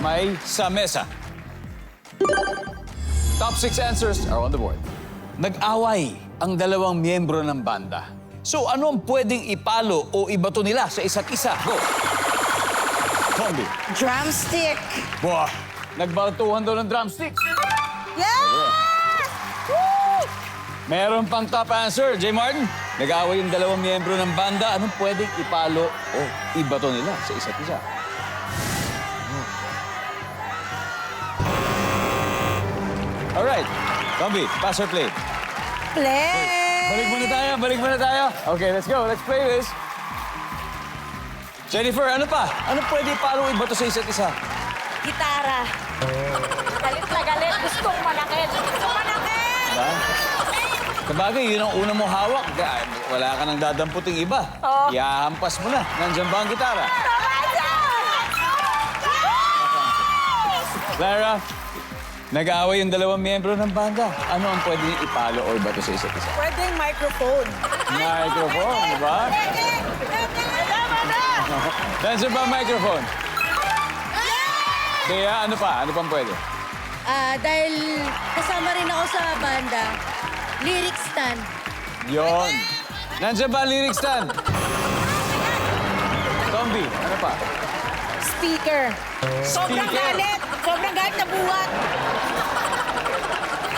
kamay sa mesa. Top 6 answers are on the board. Nag-away ang dalawang miyembro ng banda. So ano ang pwedeng ipalo o ibato nila sa isa't isa? Go! Tombi. Drumstick. Buah! Nagbaltuhan daw ng drumsticks. Yes! Woo! Meron pang top answer, J. Martin. Nag-away yung dalawang miyembro ng banda. Anong pwedeng ipalo o ibato nila sa isa't isa? Alright. Tombi, pass or play? Play! Balik muna tayo. Okay, let's go. Let's play this. Jennifer, ano pa? Ano pwede ipalo o ibato sa isa't isa? Gitara. Galit na galit. Gustong manakit. Gustong manakit! Diba? Sabagay, yun ang una mo hawak. Wala ka nang dadamputing iba. Oo. Iahampas mo na. Nandiyan ba ang gitara? Clara, nag-aaway yung dalawang miyembro ng banda. Ano ang pwede niyo ipalo o ibato sa isa't isa? Pwede yung microphone. Microphone, di ba? Nandiyan ba ang microphone? Kaya ano pa? Ano pang pwede? Dahil kasama rin ako sa banda, lyric stand. Yon. Nandiyan ba ang lyric stand? Tombi, ano pa? Speaker. Sobrang galit. Sobrang galit na buhat.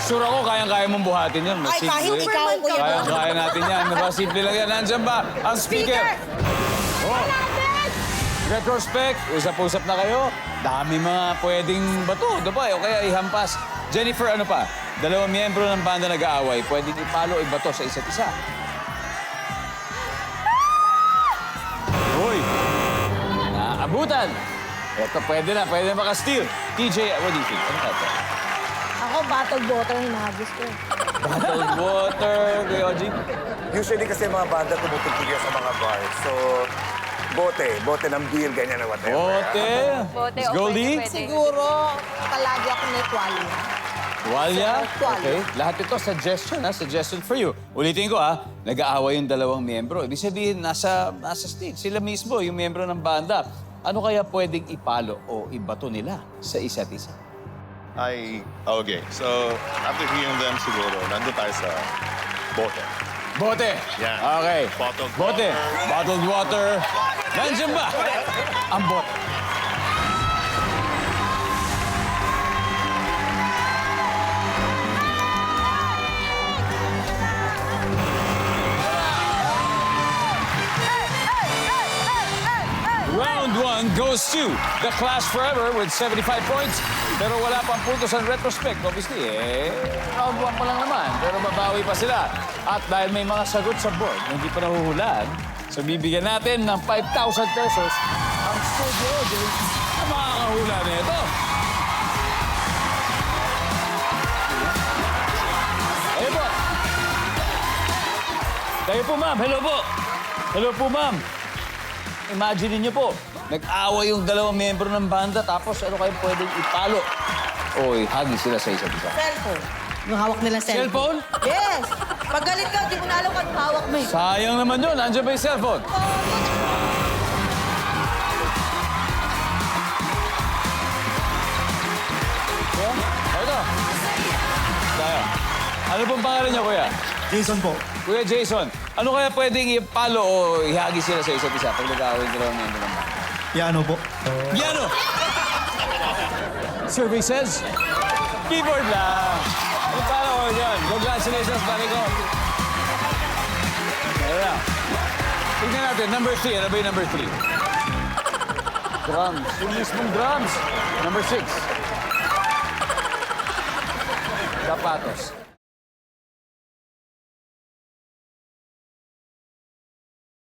Sure ako, kayang-kaya mong buhatin yun. Ay, kahit ikaw, Kuya Bon. Kaya natin yan. Diba? Simple lang yan. Nandiyan ba ang speaker? Oh. Retrospect, usap-usap na kayo. Dami mga pwedeng bato, diba? O kaya ihampas. Jennifer, ano pa? Dalawang miyembro ng banda nag-aaway. Pwedeng ipalo o ibato sa isa't isa. Uy! Naabutan! Ito, pwede na maka-steal. TJ, what do you think? Ano ka ito? Ako, bottled water ang hinahagos ko. Bottled water, Kuya Oji. Usually kasi mga banda tumutugtog yan sa mga bars. So, bote ng beer, ganyan na whatever. Bote. Bote, Miss o Goldie. pwede. Siguro, palagi ako may tuwalya. Tuwalya. Tuwalya. Okay. Lahat ito, suggestion, ha? Suggestion for you. Ulitin ko, ha? Nag-aaway yung dalawang miyembro. Ibig sabihin, nasa stage. Sila mismo, yung miyembro ng banda. Ano kaya pwedeng ipalo o ibato nila sa isa't isa? Okay. So, after hearing them siguro, nandun tayo sa bote. Bote. Yeah. Okay. Bottled Bote. water. Bottled water. Nandiyan ba? Ang bote. Round 1 goes to The Clash Forever with 75 points. Pero wala pang puntos ang retrospect. Obviously, round 1 pa lang naman. Pero babawi pa sila. At dahil may mga sagot sa board na hindi pa nahuhulaan, so bibigyan natin ng 5,000 pesos ang studio audience na makakahula nito. Ayun po. Kayo po, ma'am. Hello po. Hello po, ma'am. Imagine niyo po, nag-away yung dalawang miyembro ng banda, tapos ano kayo pwedeng ipalo? O ihagi sila sa isa't isa. Cellphone. Yung hawak nila cellphone. Cellphone? Yes! Pag galit ka, di mo na alam kung anong hawak mo eh. Sayang naman yun. Nandiyan ba yung cellphone? Kuya? Ito. Tayo. Ano pong pangalan niyo, kuya? Jason po. Kuya Jason, ano kaya pwedeng ipalo o ihagi sila sa isa't isa pag nag-away yung dalawang miyembro ng banda? Piano po. Piano! Survey says, keyboard lang. Ano pala ko dyan? Congratulations, pare ko. Meron na. Tingnan natin, number 3. Ano ba yung number 3? Drums. Yung mismong drums. Number 6. Sapatos.